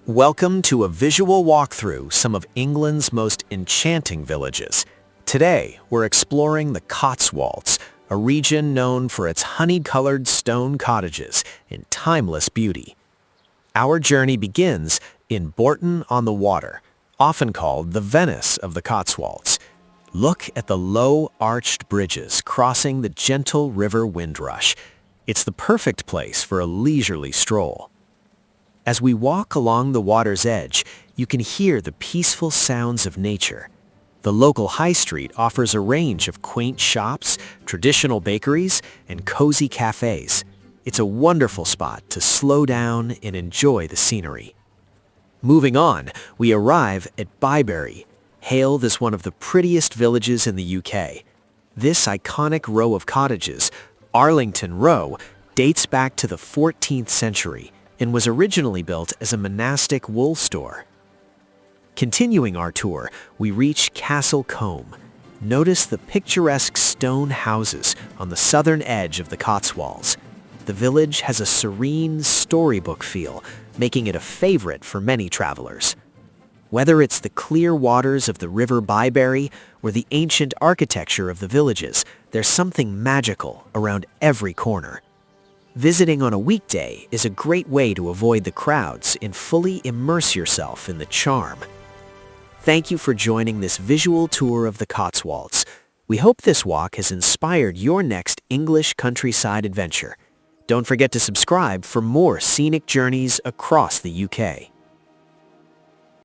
Welcome to a visual walkthrough some of England's most enchanting villages. Today, we're exploring the Cotswolds, a region known for its honey-colored stone cottages and timeless beauty. Our journey begins in Bourton-on-the-Water, often called the Venice of the Cotswolds. Look at the low, arched bridges crossing the gentle river Windrush. It's the perfect place for a leisurely stroll. As we walk along the water's edge, you can hear the peaceful sounds of nature. The local high street offers a range of quaint shops, traditional bakeries, and cozy cafes. It's a wonderful spot to slow down and enjoy the scenery. Moving on, we arrive at Bibury, hailed as one of the prettiest villages in the UK. This iconic row of cottages, Arlington Row, dates back to the 14th century and was originally built as a monastic wool store. Continuing our tour, we reach Castle Combe. Notice the picturesque stone houses on the southern edge of the Cotswolds. The village has a serene storybook feel, making it a favorite for many travelers. Whether it's the clear waters of the River Bibury or the ancient architecture of the villages, there's something magical around every corner. Visiting on a weekday is a great way to avoid the crowds and fully immerse yourself in the charm. Thank you for joining this visual tour of the Cotswolds. We hope this walk has inspired your next English countryside adventure. Don't forget to subscribe for more scenic journeys across the UK.